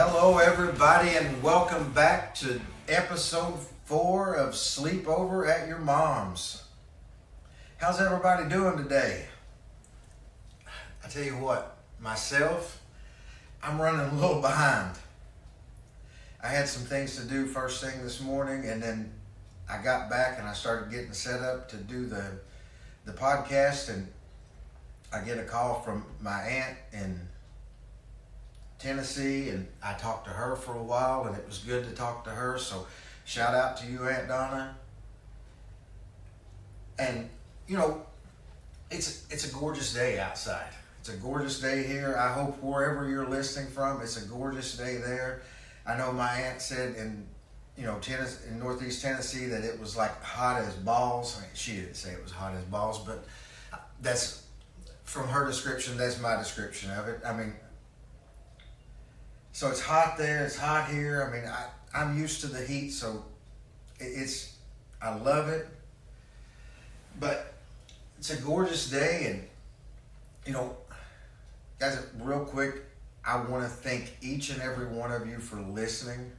Hello, everybody, and welcome back to episode 4 of Sleepover at Your Mom's. How's everybody doing today? I tell you what, myself, I'm running a little behind. I had some things to do first thing this morning, and then I got back and I started getting set up to do the podcast, and I get a call from my aunt in Tennessee, and I talked to her for a while, and it was good to talk to her. So shout out to you, Aunt Donna. And you know, it's a gorgeous day outside. It's a gorgeous day here. I hope wherever you're listening from, it's a gorgeous day there. I know my aunt said in Tennessee, in Northeast Tennessee, that it was like hot as balls. I mean, she didn't say it was hot as balls, but that's from her description. That's my description of it. I mean, so it's hot there, it's hot here. I mean, I'm used to the heat, so I love it. But it's a gorgeous day, and guys, real quick, I want to thank each and every one of you for listening.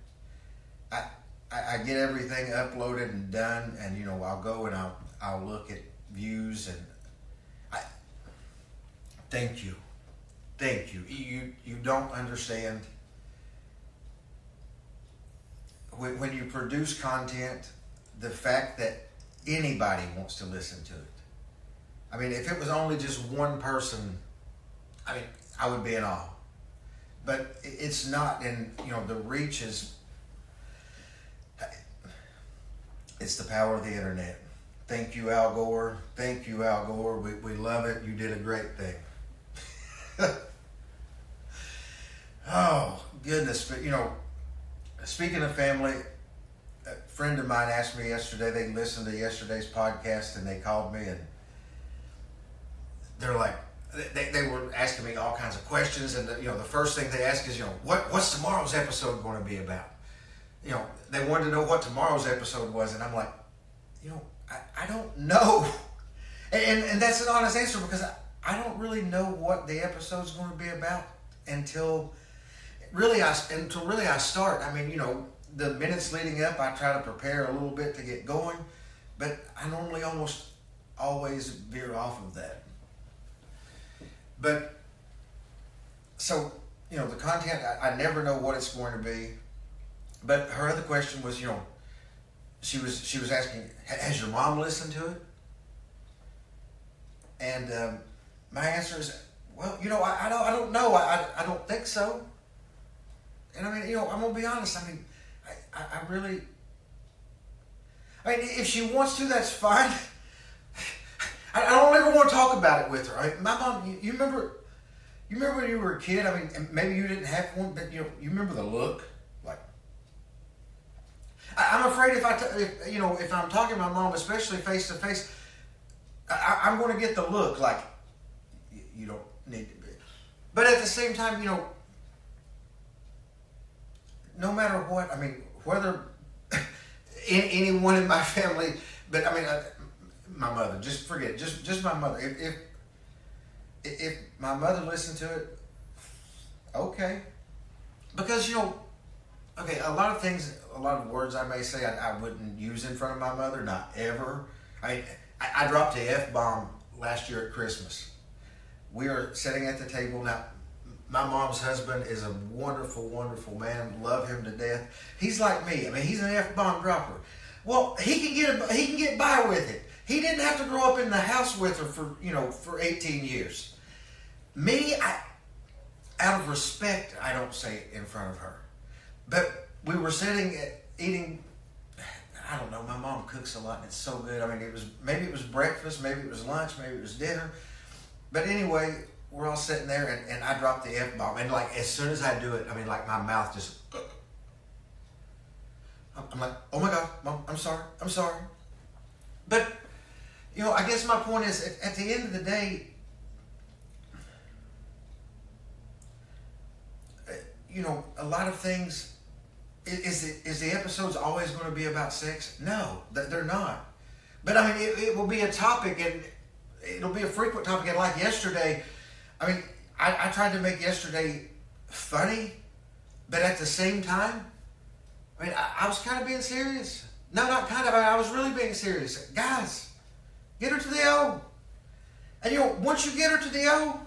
I get everything uploaded and done, and I'll go and I'll look at views, and thank you. You don't understand. When you produce content, the fact that anybody wants to listen to it. I mean, if it was only just one person, I mean, I would be in awe. But it's not, and the reach is, it's the power of the internet. Thank you, Al Gore. Thank you, Al Gore. We love it. You did a great thing. Oh, goodness. But, speaking of family, a friend of mine asked me yesterday, they listened to yesterday's podcast, and they called me, and they're like, they were asking me all kinds of questions, and the first thing they ask is, what's tomorrow's episode going to be about? They wanted to know what tomorrow's episode was, and I'm like, I don't know. And that's an honest answer, because I don't really know what the episode's going to be about until I start. I mean, the minutes leading up, I try to prepare a little bit to get going, but I normally almost always veer off of that. But, so, the content, I never know what it's going to be. But her other question was, she was asking, has your mom listened to it? And my answer is, well, I don't know. I don't think so. And I mean, I'm going to be honest. I mean, I really, if she wants to, that's fine. I don't ever want to talk about it with her. I mean, my mom, you remember when you were a kid? I mean, maybe you didn't have one, but you remember the look. Like, I'm afraid if I'm talking to my mom, especially face to face, I'm going to get the look like you don't need to be. But at the same time, no matter what, I mean, whether anyone in my family, but I mean, my mother, just forget, just my mother. If my mother listened to it, okay. Because, okay, a lot of things, a lot of words I may say I wouldn't use in front of my mother, not ever. I dropped the F-bomb last year at Christmas. We are sitting at the table now. My mom's husband is a wonderful, wonderful man. Love him to death. He's like me. I mean, he's an F-bomb dropper. Well, he can get by with it. He didn't have to grow up in the house with her for 18 years. Me, out of respect, I don't say it in front of her. But we were sitting eating. I don't know. My mom cooks a lot, and it's so good. I mean, maybe it was breakfast, maybe it was lunch, maybe it was dinner. But anyway, we're all sitting there, and I dropped the F-bomb. And like, as soon as I do it, I mean, like, my mouth just, I'm like, oh my God, Mom, I'm sorry. But, I guess my point is, at the end of the day, a lot of things, is the episodes always going to be about sex? No, they're not. But I mean, it will be a topic, and it'll be a frequent topic. And like yesterday, I mean, I tried to make yesterday funny, But at the same time, I mean, I was kind of being serious. No, not kind of. I was really being serious. Guys, get her to the O. And once you get her to the O,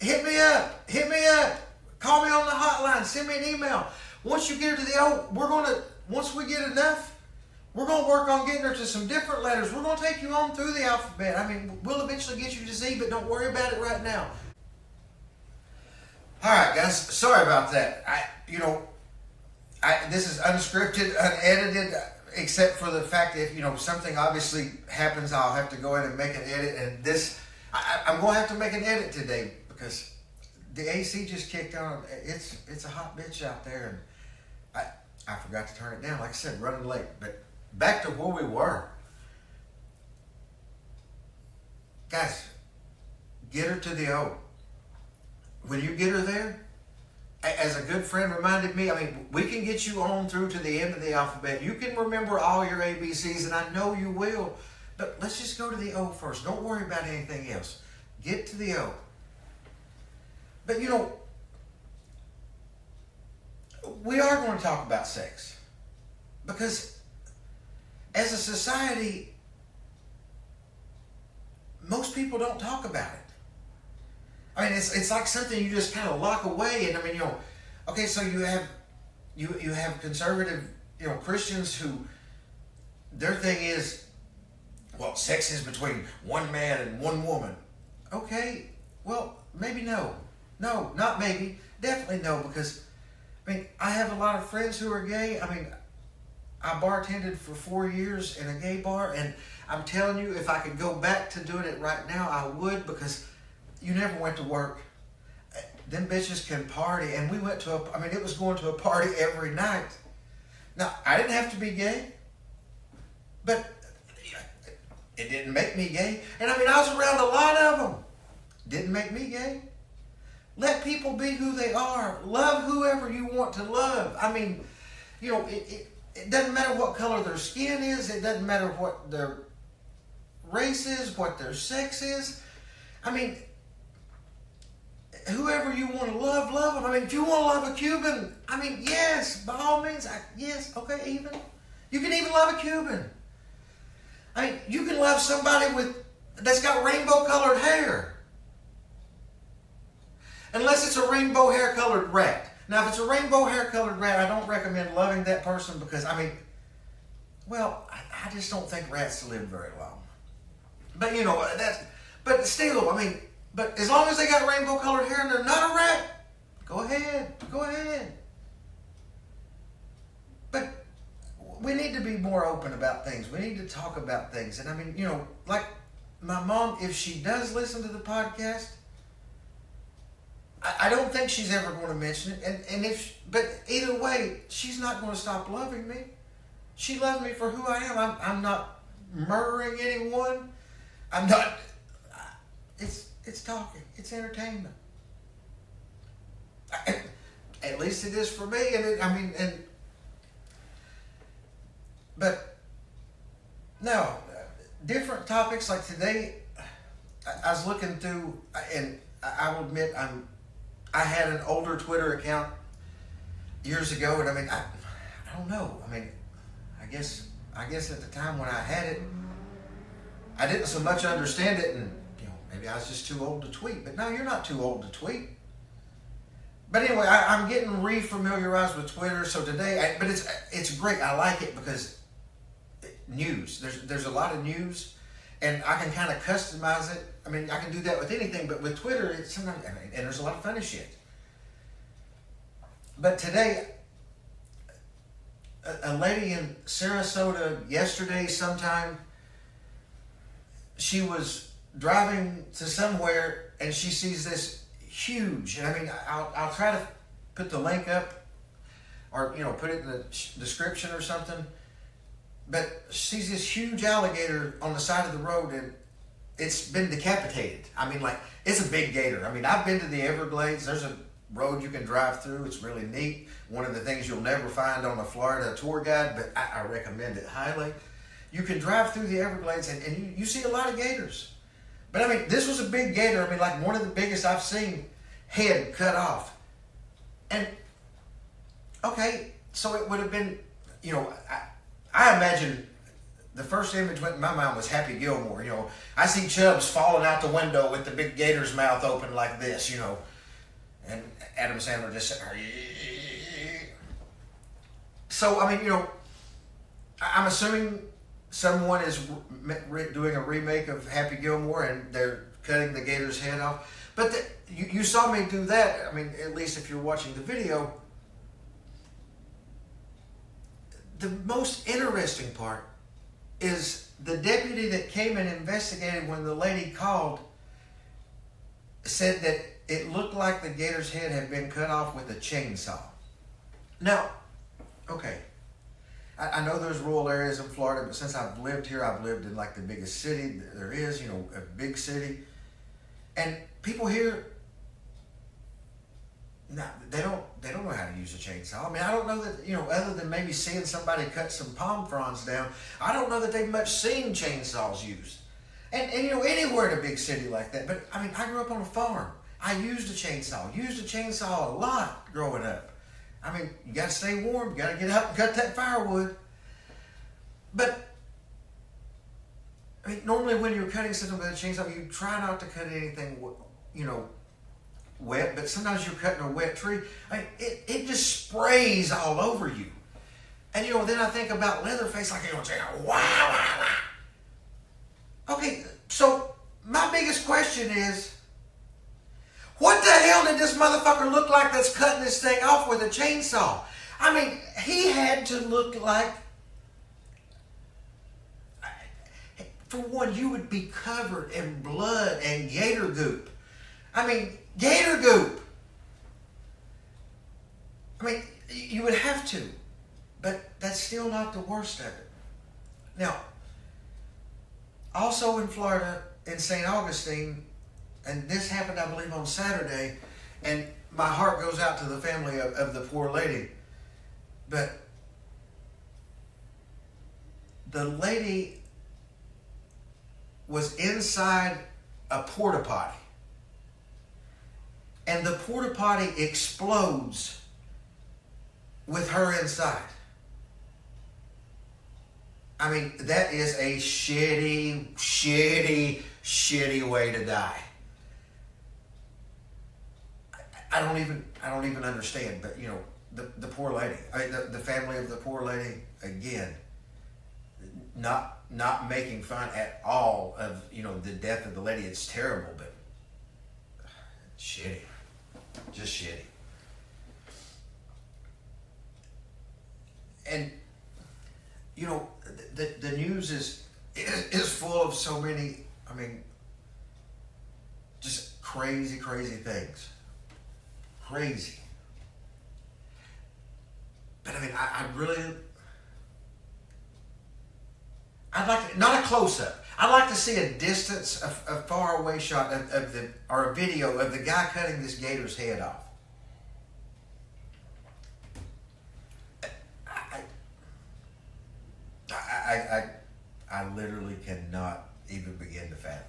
hit me up. Hit me up. Call me on the hotline. Send me an email. Once you get her to the O, once we get enough, we're going to work on getting her to some different letters. We're going to take you on through the alphabet. I mean, we'll eventually get you to Z, but don't worry about it right now. All right, guys. Sorry about that. This is unscripted, unedited, except for the fact that if something obviously happens, I'll have to go in and make an edit. And I'm going to have to make an edit today because the AC just kicked on. It's a hot bitch out there, and I forgot to turn it down. Like I said, running late. But back to where we were. Guys, get her to the O. When you get her there, as a good friend reminded me, I mean, we can get you on through to the end of the alphabet. You can remember all your ABCs, and I know you will. But let's just go to the O first. Don't worry about anything else. Get to the O. But we are going to talk about sex. Because as a society, most people don't talk about it. I mean, it's like something you just kind of lock away. And I mean, okay, so you have conservative, Christians who their thing is, well, sex is between one man and one woman. Okay, well, maybe no. No, not maybe. Definitely no, because, I mean, I have a lot of friends who are gay. I mean, I bartended for 4 years in a gay bar, and I'm telling you, if I could go back to doing it right now, I would, because you never went to work. Them bitches can party, and we went to it was going to a party every night. Now, I didn't have to be gay, but it didn't make me gay. And I mean, I was around a lot of them. Didn't make me gay. Let people be who they are. Love whoever you want to love. I mean, it doesn't matter what color their skin is. It doesn't matter what their race is, what their sex is. I mean, whoever you want to love them. I mean, if you want to love a Cuban, I mean, yes, by all means, yes, okay, even. You can even love a Cuban. I mean, you can love somebody that's got rainbow-colored hair. Unless it's a rainbow hair-colored rat. Now, if it's a rainbow hair-colored rat, I don't recommend loving that person because, I mean, well, I just don't think rats live very long. But, but still, I mean, but as long as they got rainbow-colored hair and they're not a rat, go ahead. But we need to be more open about things. We need to talk about things. And I mean, like my mom, if she does listen to the podcast, I don't think she's ever going to mention it. But either way, she's not going to stop loving me. She loves me for who I am. I'm not murdering anyone. I'm not. It's talking. It's entertainment. At least it is for me. But no, different topics like today. I was looking through, and I will admit I had an older Twitter account years ago, and I mean, I don't know. I mean, I guess at the time when I had it, I didn't so much understand it, and maybe I was just too old to tweet. But no, you're not too old to tweet. But anyway, I'm getting refamiliarized with Twitter. So today, but it's great. I like it because news. There's a lot of news, and I can kind of customize it. I mean, I can do that with anything, but with Twitter, it's sometimes, and there's a lot of funny shit. But today, a lady in Sarasota yesterday sometime, she was driving to somewhere, and she sees this huge, and I mean, I'll try to put the link up, or put it in the description or something, but she sees this huge alligator on the side of the road, and it's been decapitated. I mean, like, it's a big gator. I mean, I've been to the Everglades. There's a road you can drive through. It's really neat. One of the things you'll never find on a Florida tour guide, but I recommend it highly. You can drive through the Everglades, and you see a lot of gators. But, I mean, this was a big gator. I mean, like one of the biggest I've seen, head cut off. And Okay, so it would have been, I imagine the first image went in my mind was Happy Gilmore. I see Chubbs falling out the window with the big gator's mouth open like this, and Adam Sandler just sitting there. So, I'm assuming someone is doing a remake of Happy Gilmore and they're cutting the gator's head off. But you saw me do that. I mean, at least if you're watching the video. The most interesting part is the deputy that came and investigated when the lady called said that it looked like the gator's head had been cut off with a chainsaw. Now, okay, I know there's rural areas in Florida, but since I've lived here, I've lived in like the biggest city there is, a big city. And people here, they don't know how to use a chainsaw. I mean, I don't know that, other than maybe seeing somebody cut some palm fronds down, I don't know that they've much seen chainsaws used. And anywhere in a big city like that. But, I mean, I grew up on a farm. I used a chainsaw a lot growing up. I mean, you got to stay warm. You got to get up and cut that firewood. But, I mean, normally when you're cutting something with a chainsaw, you try not to cut anything, wet, but sometimes you're cutting a wet tree. I mean, it just sprays all over you. And then I think about Leatherface, like wow. Okay, so my biggest question is, what the hell did this motherfucker look like that's cutting this thing off with a chainsaw? I mean, he had to look like, for one, you would be covered in blood and gator goop. I mean, gator goop. I mean, you would have to, but that's still not the worst of it. Now, also in Florida, in St. Augustine, and this happened, I believe, on Saturday, and my heart goes out to the family of the poor lady, but the lady was inside a porta potty. And the porta potty explodes with her inside. I mean, that is a shitty way to die. I don't even understand, but the poor lady. I mean, the family of the poor lady, again, not making fun at all of the death of the lady. It's terrible, but shitty. Just shitty. And the news is full of so many, I mean, just crazy things. Crazy. But I mean, I'd like to, not a close-up. I'd like to see a distance, a far away shot or a video of the guy cutting this gator's head off. I literally cannot even begin to fathom.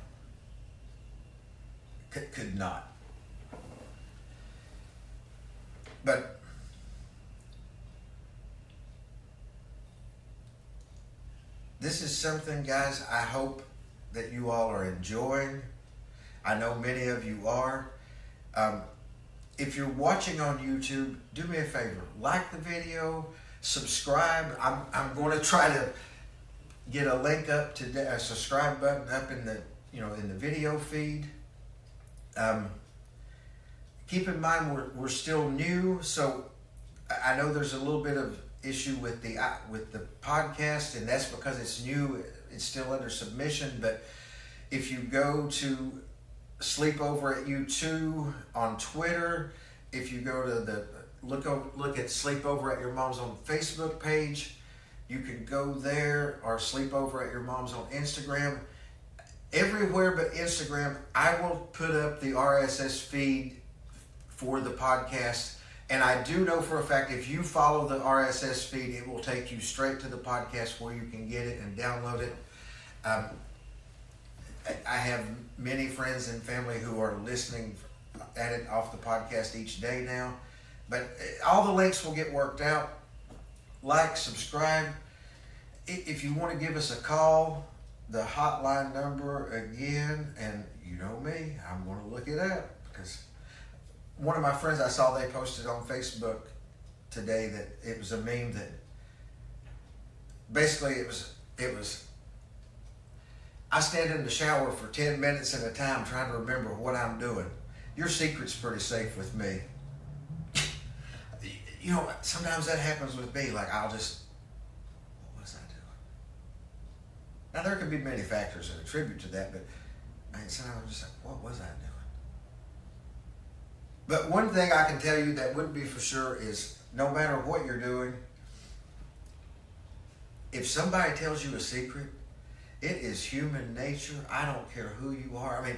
Could not. But this is something, guys, I hope that you all are enjoying. I know many of you are. If you're watching on YouTube, do me a favor. Like the video, subscribe. I'm going to try to get a link up today, a subscribe button up in the in the video feed. Keep in mind we're still new, so I know there's a little bit of issue with the podcast, and that's because it's new. It's still under submission. But if you go to Sleepover at You2 on Twitter, if you go to look at Sleepover at Your Mom's on Facebook page, you can go there, or Sleepover at Your Mom's on Instagram. Everywhere but Instagram, I will put up the RSS feed for the podcast. And I do know for a fact, if you follow the RSS feed, it will take you straight to the podcast where you can get it and download it. I have many friends and family who are listening at it off the podcast each day now. But all the links will get worked out. Like, subscribe. If you want to give us a call, the hotline number again, and you know me, I'm going to look it up, because one of my friends, I saw they posted on Facebook today that it was a meme that basically it was I stand in the shower for 10 minutes at a time trying to remember what I'm doing. Your secret's pretty safe with me. You know, sometimes that happens with me. Like, I'll just, what was I doing? Now, there could be many factors that attribute to that, but sometimes I'm just like, what was I doing? But one thing I can tell you that would be for sure is, no matter what you're doing, if somebody tells you a secret, it is human nature. I don't care who you are. I mean,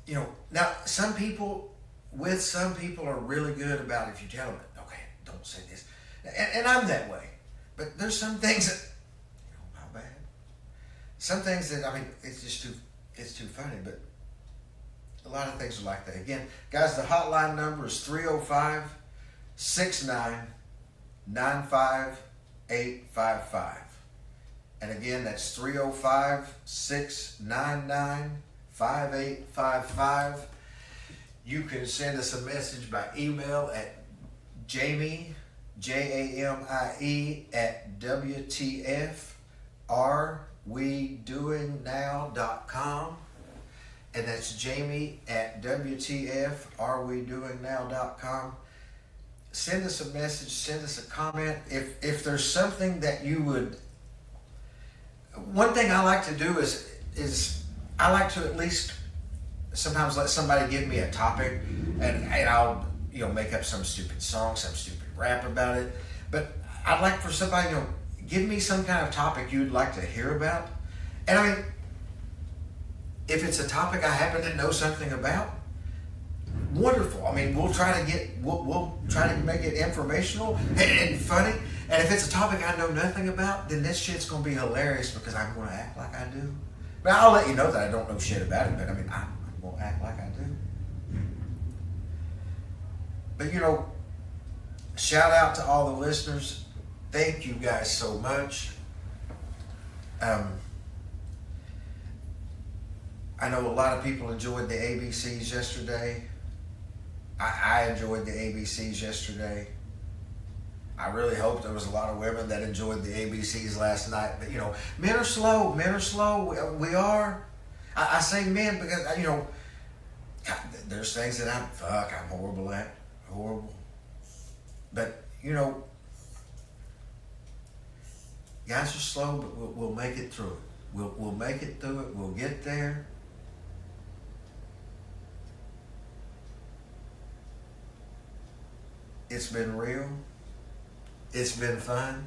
you know, now some people are really good about, if you tell them, okay, don't say this. And I'm that way. But there's some things that, you know, my bad. Some things that, I mean, it's too funny, but a lot of things are like that. Again, guys, the hotline number is 305-6995-855. And again, that's 305-699-5855. You can send us a message by email at Jamie, Jamie, at WTFareWeDoingNow.com. And that's Jamie at WTFareWeDoingNow.com. Send us a message, send us a comment. If there's something that you would... One thing I like to do is I like to at least sometimes let somebody give me a topic, and I'll, you know, make up some stupid song, some stupid rap about it. But I'd like for somebody, you know, give me some kind of topic you'd like to hear about. And I mean, if it's a topic I happen to know something about, wonderful. I mean, we'll try to make it informational and funny. And if it's a topic I know nothing about, then this shit's going to be hilarious because I'm going to act like I do. But I'll let you know that I don't know shit about it, but I mean, I'm going to act like I do. But, you know, shout out to all the listeners. Thank you guys so much. I know a lot of people enjoyed the ABCs yesterday. I enjoyed the ABCs yesterday. I really hope there was a lot of women that enjoyed the ABCs last night. But, you know, men are slow. Men are slow. We are. I say men because, you know, God, there's things that I'm horrible at. Horrible. But, you know, guys are slow, but we'll make it through it. We'll make it through it. We'll get there. It's been real. It's been fun.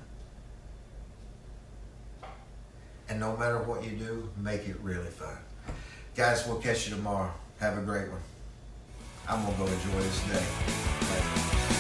And no matter what you do, make it really fun. Guys, we'll catch you tomorrow. Have a great one. I'm going to go enjoy this day. Later.